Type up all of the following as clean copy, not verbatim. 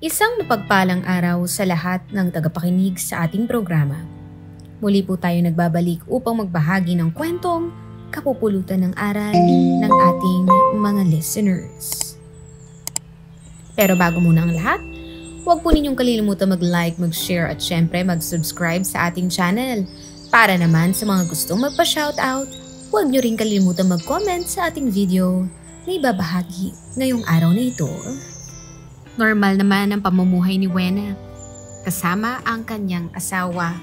Isang mapagpalang araw sa lahat ng tagapakinig sa ating programa. Muli po tayo nagbabalik upang magbahagi ng kwentong kapupulutan ng aral ng ating mga listeners. Pero bago muna ang lahat, huwag po ninyong kalilimutan mag-like, mag-share at syempre mag-subscribe sa ating channel. Para naman sa mga gustong magpa-shoutout, huwag nyo rin kalilimutan mag-comment sa ating video na ibabahagi ngayong araw na ito. Normal naman ang pamumuhay ni Wena, kasama ang kanyang asawa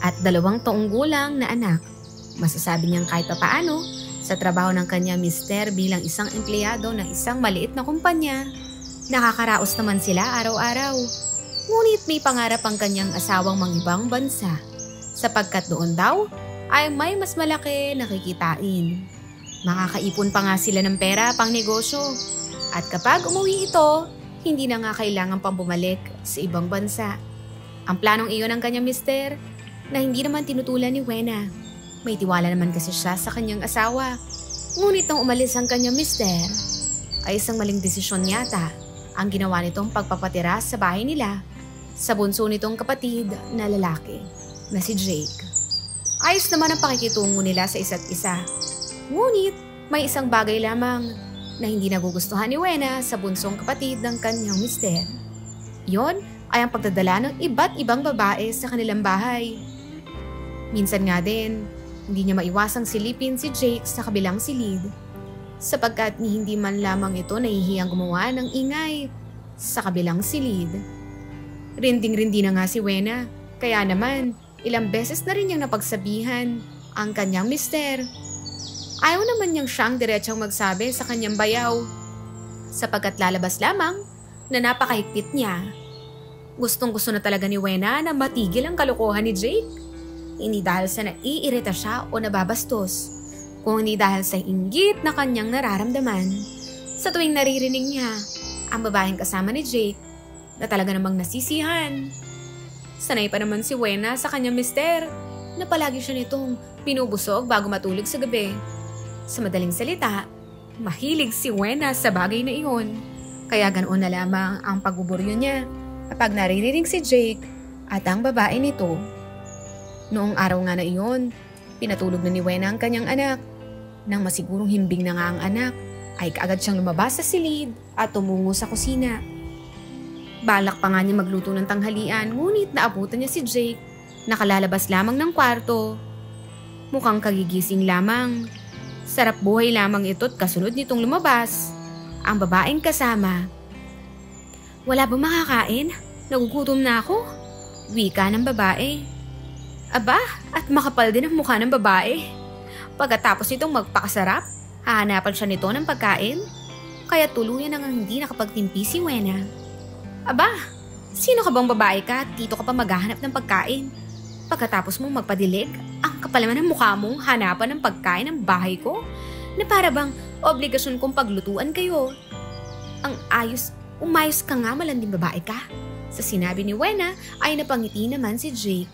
at 2 taong gulang na anak. Masasabi niyang kahit papaano, sa trabaho ng kanyang mister bilang isang empleyado ng isang maliit na kumpanya, nakakaraos naman sila araw-araw. Ngunit may pangarap ang kanyang asawang mangibang bansa, sapagkat doon daw ay may mas malaki na kikitain. Makakaipon pa nga sila ng pera pang negosyo, at kapag umuwi ito, hindi na nga kailangan pang bumalik sa ibang bansa. Ang planong iyon ng kanyang mister na hindi naman tinutulan ni Wena. May tiwala naman kasi siya sa kanyang asawa. Ngunit nang umalis ang kanyang mister, ay isang maling desisyon yata ang ginawa nitong pagpapatira sa bahay nila sa bunso nitong kapatid na lalaki na si Jake. Ayos naman ang pakikitungo nila sa isa't isa. Ngunit may isang bagay lamang na hindi nagugustuhan ni Wena sa bunsong kapatid ng kanyang mister. Yon ay ang pagdadala ng iba't ibang babae sa kanilang bahay. Minsan nga din, hindi niya maiwasang silipin si Jake sa kabilang silid, sapagkat hindi man lamang ito nahihiyang gumawa ng ingay sa kabilang silid. Rinding-rindi na nga si Wena, kaya naman ilang beses na rin niyang napagsabihan ang kanyang mister. Ayaw naman niyang siyang diretsang magsabi sa kanyang bayaw, sapagkat lalabas lamang na napakahigpit niya. Gustong-gusto na talaga ni Wena na matigil ang kalokohan ni Jake. Hindi dahil sa naiirita siya o nababastos, kung hindi dahil sa inggit na kanyang nararamdaman sa tuwing naririnig niya ang babaeng kasama ni Jake na talaga namang nasisihan. Sanay pa naman si Wena sa kanyang mister na palagi siya nitong pinubusog bago matulog sa gabi. Sa madaling salita, mahilig si Wena sa bagay na iyon. Kaya ganoon na lamang ang pagbuburyo niya kapag naririnig si Jake at ang babae nito. Noong araw nga na iyon, pinatulog na ni Wena ang kanyang anak. Nang masigurong himbing na nga ang anak, ay kaagad siyang lumabas sa silid at tumungo sa kusina. Balak pa nga niya magluto ng tanghalian, ngunit naabutan niya si Jake. Nakalalabas lamang ng kwarto. Mukhang kagigising lamang. Sarap buhay lamang ito't kasunod nitong lumabas ang babaeng kasama. Wala ba makakain? Nagugutom na ako. Wika ng babae. Aba, at makapal din ang mukha ng babae. Pagkatapos nitong magpakasarap, hahanapan siya nito ng pagkain. Kaya tuluyan nang hindi nakapagtimpi si Wena. Aba, sino ka bang babae ka at dito ka pa maghahanap ng pagkain? Pagkatapos mong magpadilig, ang kapal naman ng mukha mong hanapan ng pagkain ng bahay ko na para bang obligasyon kong paglutuan kayo. Ang ayos, umayos ka nga, malanding babae ka. Sa sinabi ni Wena ay napangiti naman si Jake.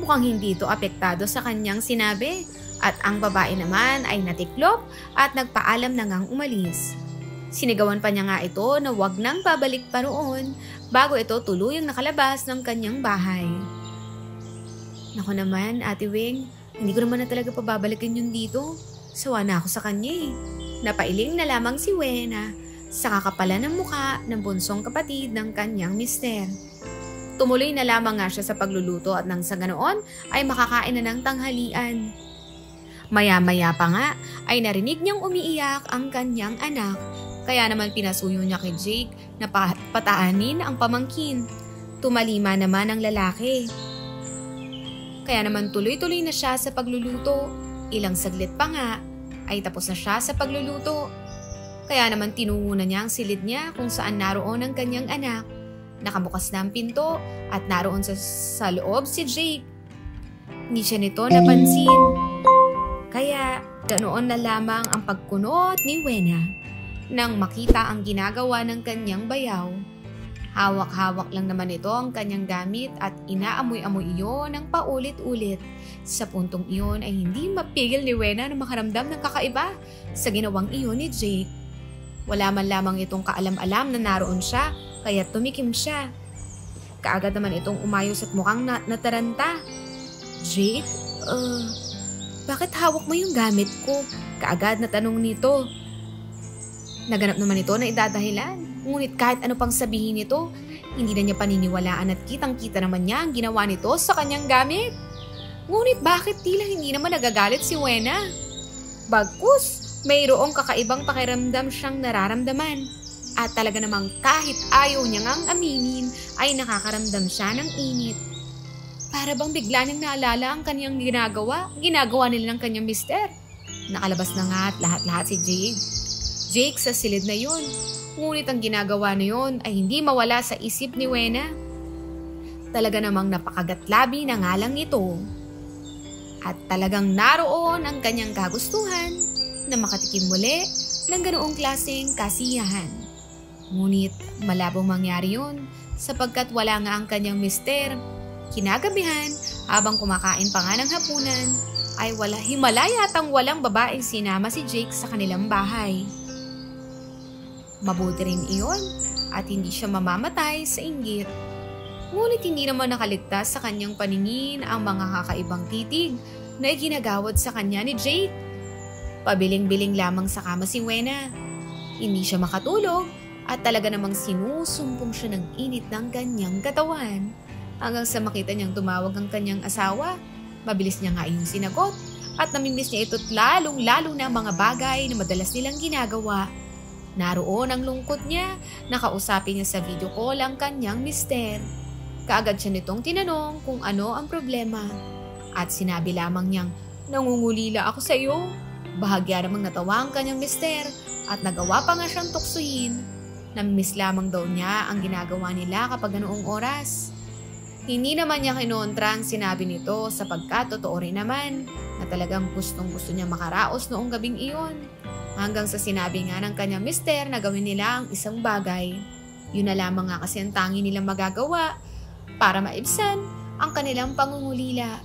Mukhang hindi ito apektado sa kanyang sinabi at ang babae naman ay natiklop at nagpaalam na ngang umalis. Sinigawan pa niya nga ito na wag nang babalik pa roon bago ito tuluyang nakalabas ng kanyang bahay. Naku naman, Ate Wing, hindi ko naman na talaga pababalikin yun dito. Sawa na ako sa kanya eh. Napailing na lamang si Wena sa kakapalan ng muka ng bunsong kapatid ng kanyang mister. Tumuloy na lamang nga siya sa pagluluto at nang sa ganoon ay makakain na ng tanghalian. Maya-maya pa nga ay narinig niyang umiiyak ang kanyang anak. Kaya naman pinasuyo niya kay Jake na pataanin ang pamangkin. Tumalima naman ang lalaki. Kaya naman tuloy-tuloy na siya sa pagluluto. Ilang saglit pa nga ay tapos na siya sa pagluluto. Kaya naman tinungo na niya ang silid niya kung saan naroon ang kanyang anak. Nakabukas na ang pinto at naroon sa loob si Jake. Hindi siya nito napansin. Kaya ganoon na lamang ang pagkunot ni Wena nang makita ang ginagawa ng kanyang bayaw. Hawak-hawak lang naman ito ang kanyang gamit at inaamoy-amoy iyon ng paulit-ulit. Sa puntong iyon ay hindi mapigil ni Wena na makaramdam ng kakaiba sa ginawang iyon ni Jake. Wala man lamang itong kaalam-alam na naroon siya kaya tumikim siya. Kaagad naman itong umayos at mukhang nataranta. Jake, bakit hawak mo yung gamit ko? Kaagad na tanong nito. Naganap naman ito na idadahilan. Ngunit kahit ano pang sabihin nito, hindi na niya paniniwalaan at kitang-kita naman niya ang ginawa nito sa kanyang gamit. Ngunit bakit tila hindi naman nagagalit si Wena? Bagkus, mayroong kakaibang pakiramdam siyang nararamdaman. At talaga namang kahit ayaw niya ngang aminin ay nakakaramdam siya ng init. Para bang bigla niyang naalala ang kanyang ginagawa nila ng kanyang mister. Nakalabas na nga at lahat-lahat si Jake. Jake sa silid na yun. Ngunit ang ginagawa na yun ay hindi mawala sa isip ni Wena. Talaga namang napakagatlabi na nga lang ito. At talagang naroon ang kanyang kagustuhan na makatikim muli ng ganoong klaseng kasiyahan. Ngunit malabong mangyari yun sapagkat wala nga ang kanyang mister. Kinagabihan, habang kumakain pa nga ng hapunan, ay himala yatang walang babaeng sinama si Jake sa kanilang bahay. Mabuti rin iyon at hindi siya mamamatay sa inggit. Ngunit hindi naman nakaligtas sa kanyang paningin ang mga kakaibang titig na iginagawad sa kanya ni Jake. Pabiling-biling lamang sa kama si Wena. Hindi siya makatulog at talaga namang sinusumpong siya ng init ng kanyang katawan. Hanggang sa makita niyang tumawag ang kanyang asawa, mabilis niya nga iyong sinagot at namimiss niya ito't lalong-lalo na ang mga bagay na madalas nilang ginagawa. Naroon ang lungkot niya, nakausapin niya sa video call ang kanyang mister. Kaagad siya nitong tinanong kung ano ang problema. At sinabi lamang niyang, "Nangungulila ako sa iyo." Bahagya namang natawa ang kanyang mister at nagawa pa nga siyang tuksuhin. Namimiss lamang daw niya ang ginagawa nila kapag ganoong oras. Hindi naman niya kinontra ang sinabi nito sapagkat totoo rin naman na talagang gustong-gusto niya makaraos noong gabing iyon. Hanggang sa sinabi nga ng kanyang mister na gawin nila ang isang bagay. Yun na lamang nga kasi ang tangi nilang magagawa para maibsan ang kanilang pangungulila.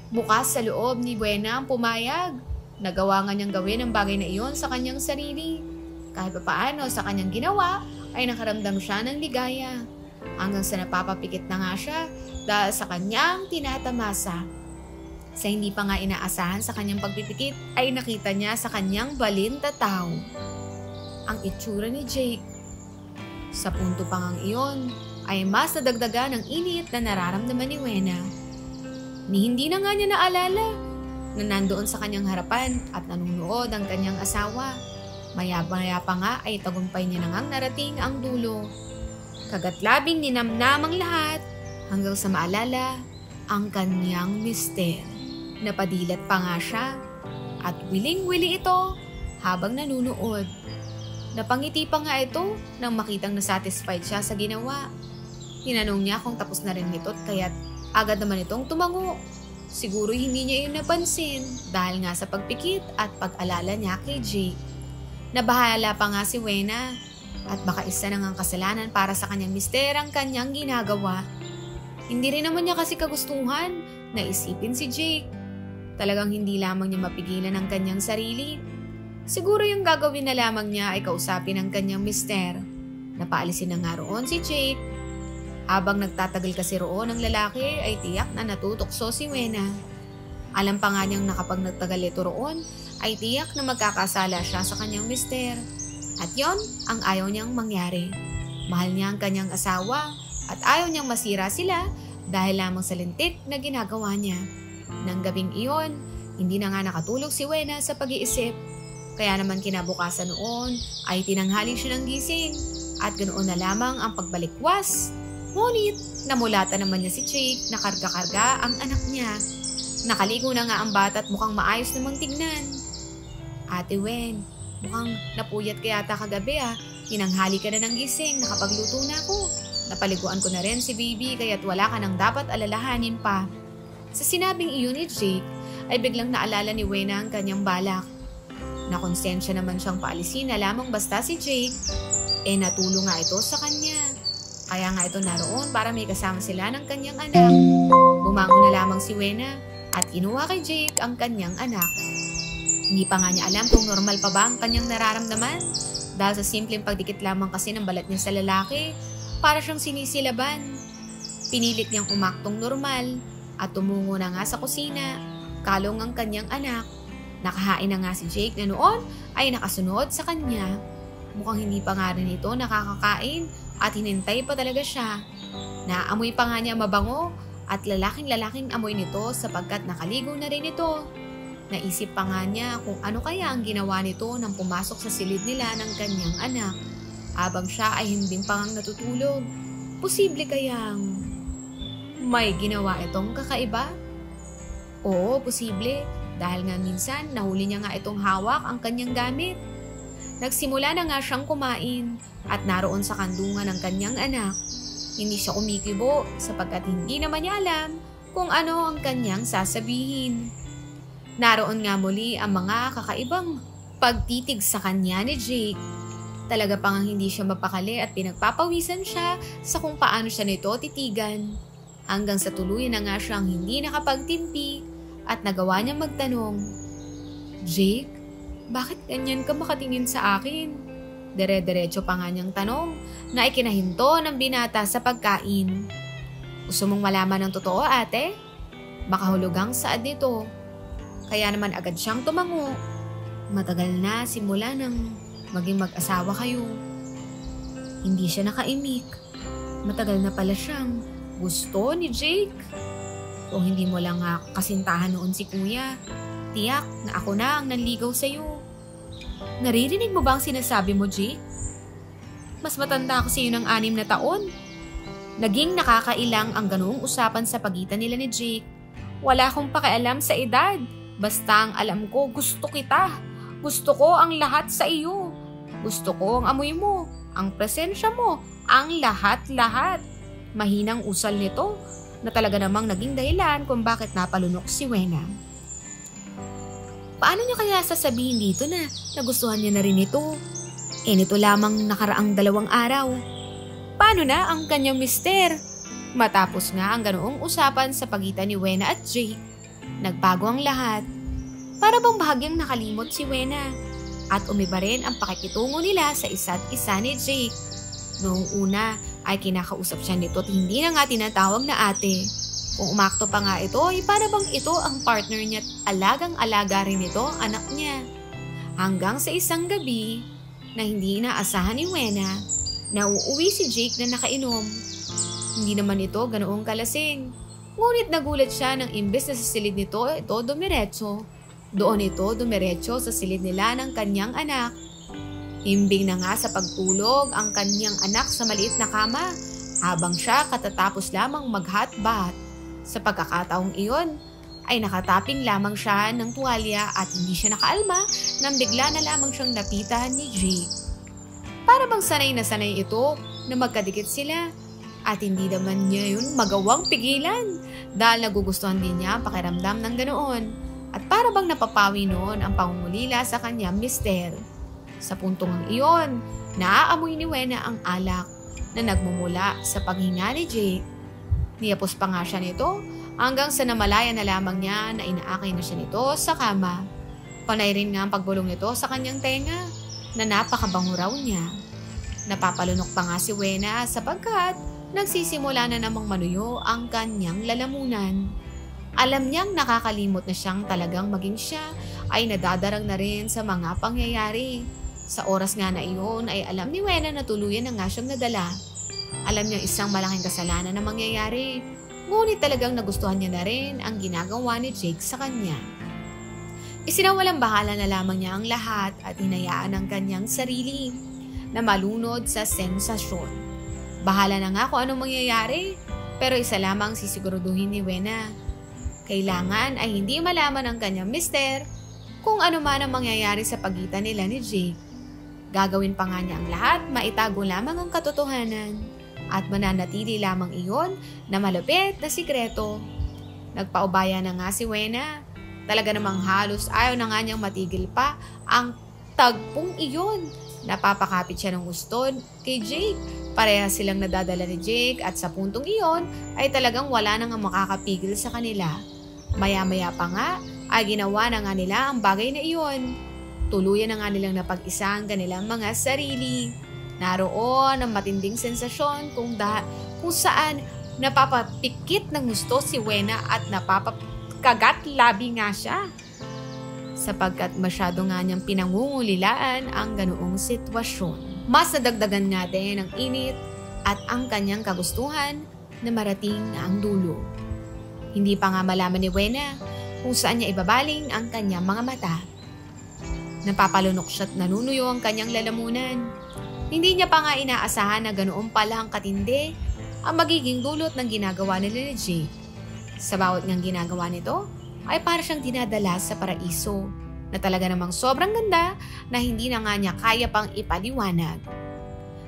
Bukas sa loob ni Buena ang pumayag. Nagawa nga niyang gawin ang bagay na iyon sa kanyang sarili. Kahit papaano sa kanyang ginawa ay nakaramdam siya ng ligaya. Hanggang sa napapapikit na nga siya dahil sa kanyang tinatamasa. Sa hindi pa nga inaasahan sa kanyang pagpipikit ay nakita niya sa kanyang balintataw ang itsura ni Jake. Sa punto pa ngang iyon ay mas nadagdagan ng init na nararamdaman ni Wena. Hindi na nga niya naalala na nandoon sa kanyang harapan at nanunood ang kanyang asawa. Maya-maya pa nga ay tagumpay niya na ngang narating ang dulo. Kagatlabing ninamnam ang lahat hanggang sa maalala ang kanyang mister. Napadilat pa nga siya at wiling-wili ito habang nanunood. Napangiti pa nga ito nang makitang nasatisfied siya sa ginawa. Tinanong niya kung tapos na rin nito kaya't agad naman itong tumango. Siguro hindi niya yun napansin dahil nga sa pagpikit at pag-alala niya kay Jake. Nabahala pa nga si Wena at baka isa na ngang kasalanan para sa kanyang mister ang kanyang ginagawa. Hindi rin naman niya kasi kagustuhan na isipin si Jake. Talagang hindi lamang niya mapigilan ang kanyang sarili. Siguro yung gagawin na lamang niya ay kausapin ang kanyang mister. Napaalisin na nga roon si Jake. Habang nagtatagal kasi roon ang lalaki ay tiyak na natutokso si Wena. Alam pa nga niyang na kapag nagtagal ito roon ay tiyak na magkakasala siya sa kanyang mister. At yon ang ayaw niyang mangyari. Mahal niya ang kanyang asawa at ayaw niyang masira sila dahil lamang sa lintik na ginagawa niya. Nang gabing iyon, hindi na nga nakatulog si Wena sa pag-iisip. Kaya naman kinabukasan noon ay tinanghali siya ng gising at ganoon na lamang ang pagbalikwas. Ngunit namulatan naman niya si Jake na karga-karga ang anak niya. Nakaligo na nga ang bata at mukhang maayos namang tignan. "Ate Wen, mukhang napuyat ka yata kagabi ah. Tinanghali ka na ng gising, nakapagluto na ako. Napaliguan ko na rin si baby kaya't wala ka nang dapat alalahanin pa." Sa sinabing iyon ni Jake ay biglang naalala ni Wena ang kanyang balak. Nakonsensya naman siyang paalisin na lamang basta si Jake. Natulong nga ito sa kanya. Kaya nga ito naroon para may kasama sila ng kanyang anak. Bumangon na lamang si Wena at kinuha kay Jake ang kanyang anak. Hindi pa nga niya alam kung normal pa ba ang kanyang nararamdaman Dahil sa simpleng pagdikit lamang kasi ng balat niya sa lalaki, para siyang sinisilaban. Pinilit niyang umaktong normal at tumungo na nga sa kusina, kalong ang kanyang anak. Nakahain na nga si Jake na noon ay nakasunod sa kanya. Mukhang hindi pa nga rin ito nakakakain at hinintay pa talaga siya. Naamoy pa nga niya mabango at lalaking-lalaking amoy nito sapagkat nakaligo na rin ito. Naisip pa nga niya kung ano kaya ang ginawa nito nang pumasok sa silid nila ng kanyang anak. Habang siya ay hindi pa ngang natutulog. Posible kayang may ginawa itong kakaiba? Oo, posible. Dahil nga minsan nahuli niya nga itong hawak ang kanyang gamit. Nagsimula na nga siyang kumain at naroon sa kandungan ng kanyang anak. Hindi siya kumikibo sapagkat hindi naman niya alam kung ano ang kanyang sasabihin. Naroon nga muli ang mga kakaibang pagtitig sa kanya ni Jake. Talaga pang hindi siya mapakali at pinagpapawisan siya sa kung paano siya nito titigan. Hanggang sa tuluyan na nga siyang hindi nakapagtimpi at nagawa niya magtanong, "Jake, bakit ganyan ka makatingin sa akin?" Dire-diretso pa nga niyang tanong na ikinahinto ng binata sa pagkain. "Gusto mong malaman ng totoo, ate? Makahulugang saad nito." Kaya naman agad siyang tumango. Matagal na simula nang maging mag-asawa kayo. Hindi siya nakaimik. Matagal na pala siyang gusto ni Jake. Kung hindi mo lang kasintahan noon si kuya, tiyak na ako na ang nanligaw sa'yo. Naririnig mo ba ang sinasabi mo, Jake? Mas matanda ako sa'yo ng 6 na taon. Naging nakakailang ang ganoong usapan sa pagitan nila ni Jake. Wala akong pakialam sa edad. Basta ang alam ko, gusto kita. Gusto ko ang lahat sa iyo. Gusto ko ang amoy mo, ang presensya mo, ang lahat-lahat. Mahinang usal nito na talaga namang naging dahilan kung bakit napalunok si Wena. Paano niya kaya sasabihin dito na nagustuhan niya na rin ito? Nito lamang nakaraang 2 araw. Paano na ang kanyang mister? Matapos nga ang ganoong usapan sa pagitan ni Wena at Jake, nagbago ang lahat. Para bang bahagyang nakalimot si Wena at umiba rin ang pakikitungo nila sa isa't isa ni Jake. Noong una ay kinakausap siya nito at hindi na nga tinatawag na ate. Kung umakto pa nga ito ay para bang ito ang partner niya at alagang-alaga rin ito ang anak niya. Hanggang sa isang gabi na hindi inaasahan ni Wena, nauuwi si Jake na nakainom. Hindi naman ito ganoong kalasing. Ngunit nagulat siya nang imbes na sa silid nito, ito dumiretso. Doon ito dumiretso sa silid nila ng kanyang anak. Himbing na nga sa pagtulog ang kanyang anak sa maliit na kama habang siya katatapos lamang maghat-bat. Sa pagkakataong iyon ay nakataping lamang siya ng tuwalya at hindi siya nakaalma nang bigla na lamang siyang napitan ni Jake. Para bang sanay na sanay ito na magkadikit sila at hindi naman niya yun magawang pigilan dahil nagugustuhan din niya ang pakiramdam ng ganoon. At para bang napapawi noon ang pangungulila sa kanyang mister. Sa puntong iyon, naaamoy ni Wena ang alak na nagmumula sa paghinga ni Jake. Niyapos pa nga siya nito hanggang sa namalaya na lamang niya na inaakay na siya nito sa kama. Panay rin nga ang pagbulong nito sa kanyang tenga na napakabango raw niya. Napapalunok pa nga si Wena sapagkat nagsisimula na namang manuyo ang kanyang lalamunan. Alam niyang nakakalimot na siyang talagang maging siya ay nadadarang na rin sa mga pangyayari. Sa oras nga na iyon ay alam ni Wena na tuluyan na nga siyang nadala. Alam niyang isang malaking kasalanan na mangyayari. Ngunit talagang nagustuhan niya na rin ang ginagawa ni Jake sa kanya. Isinawalang bahala na lamang niya ang lahat at hinayaan ang kanyang sarili na malunod sa sensasyon. Bahala na nga kung anong mangyayari, pero isa lamang sisiguraduhin ni Wena. Kailangan ay hindi malaman ng kanyang mister kung ano man ang mangyayari sa pagitan nila ni Jake. Gagawin pa nga niya ang lahat, maitago lamang ang katotohanan at mananatili lamang iyon na malupit na sikreto. Nagpaubaya na nga si Wena. Talaga namang halos ayaw na nga niyang matigil pa ang tagpong iyon. Napapakapit siya ng gusto kay Jake. Parehas silang nadadala ni Jake at sa puntong iyon ay talagang wala nang makakapigil sa kanila. Maya-maya pa nga ay ginawa na nga nila ang bagay na iyon. tuluyan na nga nilang napag-isa ang kanilang mga sarili. Naroon ang matinding sensasyon kung saan napapapikit ng gusto si Wena at napapakagat labi nga siya. Sapagkat masyado nga niyang pinangungulilaan ang ganoong sitwasyon. Mas nadagdagan nga din ang init at ang kanyang kagustuhan na marating ang dulo. Hindi pa nga malaman ni Wena kung saan niya ibabaling ang kanyang mga mata. Napapalunok siya at nanunuyo ang kanyang lalamunan. Hindi niya pa nga inaasahan na ganoon pala ang katindi ang magiging dulot ng ginagawa nila ni Jake. Sa bawat ngang ginagawa nito ay para siyang dinadala sa paraiso na talaga namang sobrang ganda na hindi na nga niya kaya pang ipaliwanag.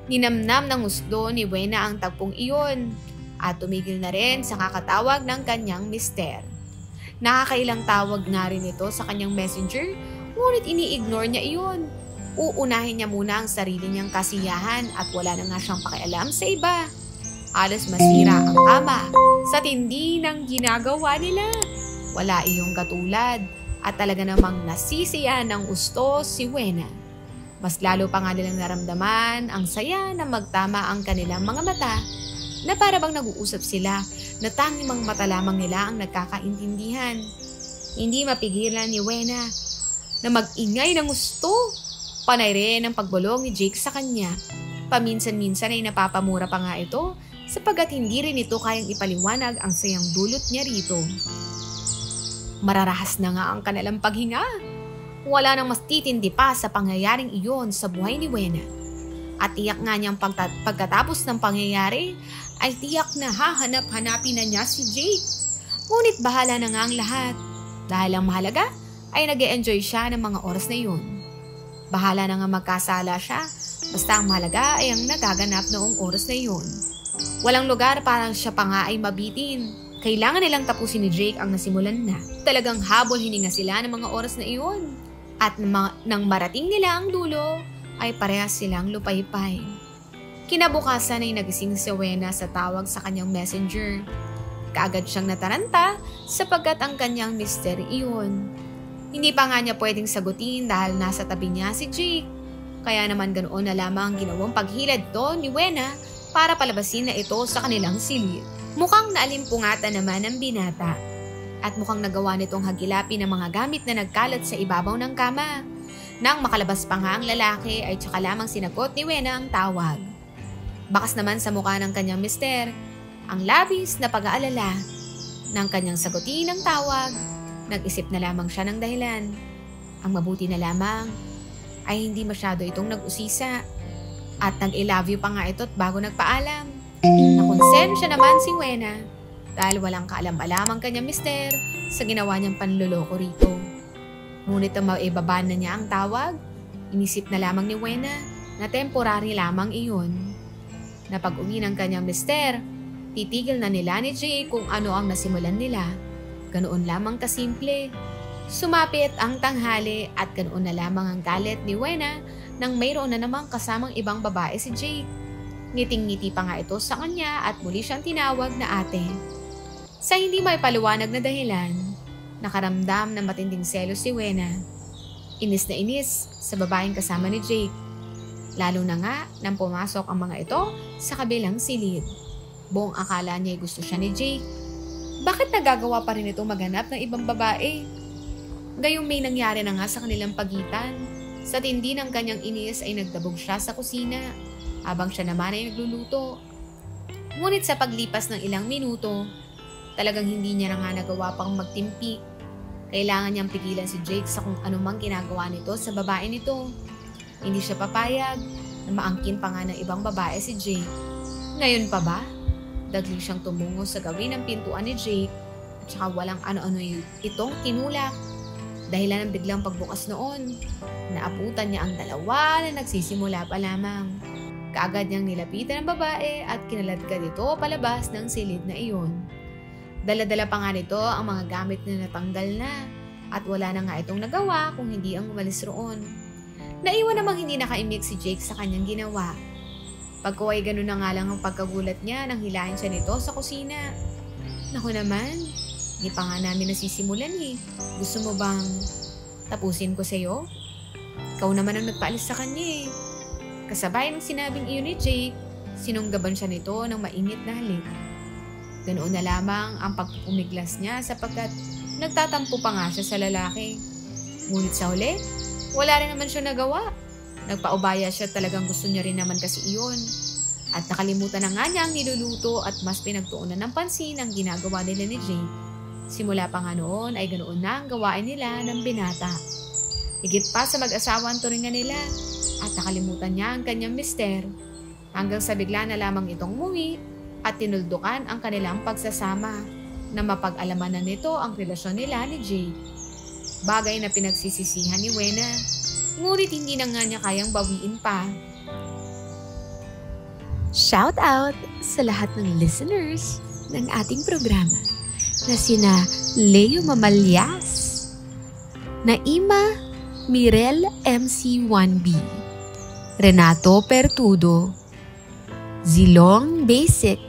Ninamnam ng gusto ni Wena ang tagpong iyon at tumigil na rin sa kakatawag ng kanyang mister. Nakakailang tawag nga rin ito sa kanyang messenger, ngunit ini-ignore niya iyon. Uunahin niya muna ang sarili niyang kasiyahan at wala na nga siyang pakialam sa iba. Halos masira ang kama sa tindi ng ginagawa nila. Wala iyong katulad at talaga namang nasisiyahan ng gusto si Wena. Mas lalo pa nga nilang naramdaman ang saya na magtama ang kanilang mga mata na para bang nag-uusap sila na tanging mga mata lamang nila ang nagkakaintindihan. Hindi mapigilan ni Wena na mag-ingay ng gusto. Panay rin ang pagbulong ni Jake sa kanya. Paminsan-minsan ay napapamura pa nga ito sapagkat hindi rin ito kayang ipaliwanag ang sayang dulot niya rito. Mararahas na nga ang kanilang paghinga. Wala nang mas titindi pa sa pangyayaring iyon sa buhay ni Wena. At tiyak nga niyang pagkatapos ng pangyayari ay tiyak na hahanap-hanapin na niya si Jake. Ngunit bahala na nga ang lahat. Dahil ang mahalaga ay nag-e-enjoy siya ng mga oras na iyon. Bahala na nga magkasala siya, basta ang mahalaga ay ang nagaganap noong oras na iyon. Walang lugar para siya pa nga ay mabitin. Kailangan nilang tapusin ni Jake ang nasimulan na. Talagang habol hininga sila ng mga oras na iyon. At nang marating nila ang dulo, ay parehas silang lupaypay. Kinabukasan ay nagising si Wena sa tawag sa kanyang messenger. Kaagad siyang nataranta sapagkat ang kanyang mister iyon. Hindi pa nga niya pwedeng sagutin dahil nasa tabi niya si Jake. Kaya naman ganoon na lamang ginawang paghilad to ni Wena para palabasin na ito sa kanilang silid. Mukhang naalimpungatan naman ang binata. At mukhang nagawa nitong hagilapin ng mga gamit na nagkalat sa ibabaw ng kama. Nang makalabas pa nga ang lalaki ay tsaka lamang sinagot ni Wena ang tawag. Bakas naman sa mukha ng kanyang mister ang labis na pag-aalala. Nang kanyang sagutin ang tawag, nag-isip na lamang siya ng dahilan. Ang mabuti na lamang ay hindi masyado itong nag-usisa at nag-I love you pa nga ito't bago nagpaalam. Nakonsensya naman si Wena dahil walang kaalam-alam ang kanyang mister sa ginawa niyang panloloko rito. Ngunit ang maibaba na niya ang tawag, inisip na lamang ni Wena na temporary lamang iyon. Na pag-uwi ng kanyang mister, titigil na nila ni Jay kung ano ang nasimulan nila. Ganoon lamang kasimple. Sumapit ang tanghali at ganoon na lamang ang galit ni Wena nang mayroon na namang kasamang ibang babae si Jake. Ngiting-ngiti pa nga ito sa kanya at muli siyang tinawag na ate. Sa hindi may paliwanag na dahilan, nakaramdam ng matinding selos si Wena. Inis na inis sa babaeng kasama ni Jake. Lalo na nga nang pumasok ang mga ito sa kabilang silid. Buong akala niya gusto siya ni Jake. Bakit nagagawa pa rin ito maghanap ng ibang babae? Gayong may nangyari na nga sa kanilang pagitan. Sa tindi ng kanyang inis ay nagdabog siya sa kusina habang siya naman ay nagluluto. Ngunit sa paglipas ng ilang minuto, talagang hindi niya na nga nagawa pang magtimpi. Kailangan niyang pigilan si Jake sa kung anumang ginagawa nito sa babae nito. Hindi siya papayag na maangkin pa nga ng ibang babae si Jake. Ngayon pa ba? Dagli siyang tumungo sa gawin ng pintuan ni Jake at saka walang ano-ano itong tinulak. Dahilan ng biglang pagbukas noon, naabutan niya ang dalawa na nagsisimula pa lamang. Kaagad niyang nilapitan ang babae at kinaladkad ito palabas ng silid na iyon. Dala-dala pa nga nito ang mga gamit na natanggal na at wala na nga itong nagawa kung hindi ang umalis roon. Naiwan namang hindi nakaimik si Jake sa kanyang ginawa. Pagkuway ganun na nga lang ang pagkagulat niya nang hilahin siya nito sa kusina. Naku naman, hindi pa nga namin nasisimulan eh. Gusto mo bang tapusin ko sa'yo? Ikaw naman ang nagpaalis sa kanya eh. Kasabay ng sinabing iyon ni Jake, sinunggaban siya nito ng mainit na halik. Ganoon na lamang ang pagpupumiglas niya sapagkat nagtatampo pa nga siya sa lalaki. Ngunit sa huli, wala rin naman siya nagawa. Nagpaubaya siya, talagang gusto niya rin naman kasi iyon. At nakalimutan na nga niya ang niluluto at mas pinagtuunan ng pansin ang ginagawa nila ni Jake. Simula pa nga noon ay ganoon na ang gawain nila ng binata. Higit pa sa mag-asawa ang turingan nila at nakalimutan niya ang kanyang mister hanggang sa bigla na lamang itong umuwi at tinuldukan ang kanilang pagsasama na mapag-alaman na nito ang relasyon nila ni Jake. Bagay na pinagsisisihan ni Wena, ngunit hindi na nga niya kayang bawiin pa. Shout out sa lahat ng listeners ng ating programa na sina Leo Mamalyas, Naima Mirel MC1B, Renato Pertudo, Zilong Basic,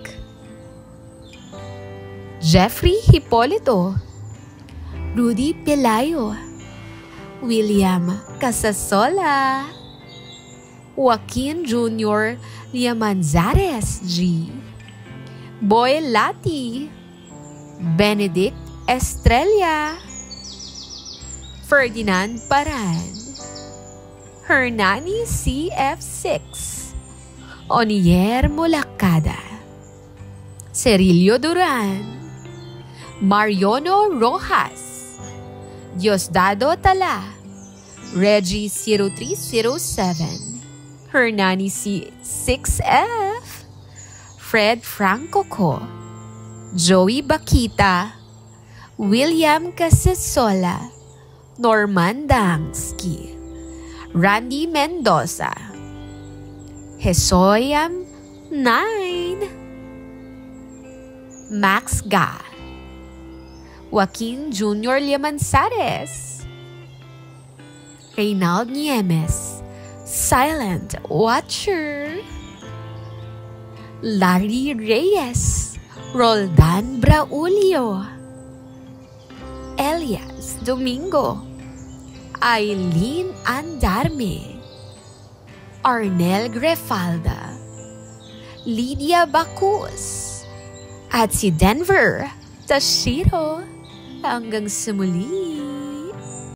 Jeffrey Hipolito, Rudy Pelayo, William Casasola, Joaquin Jr. Liamanzares G, Boy Lati, Benedict Estrella, Ferdinand Paran, Hernani CF6, Onier Molacada, Cerilio Duran, Mariono Rojas, Diosdado Tala, Reggie 0307, Hernani C6F, Fred Franco Co, Joey Bakita, William Casasola, Norman Dangsky, Randy Mendoza, Hesoyam 9, Max Ga, Joaquin Jr. Liamanzares, Reynald Niemes, Silent Watcher, Larry Reyes, Roldan Braulio, Elias Domingo, Eileen Andarme, Arnel Grefalda, Lydia Bacus, at si Denver Tashiro. Hanggang sa muli.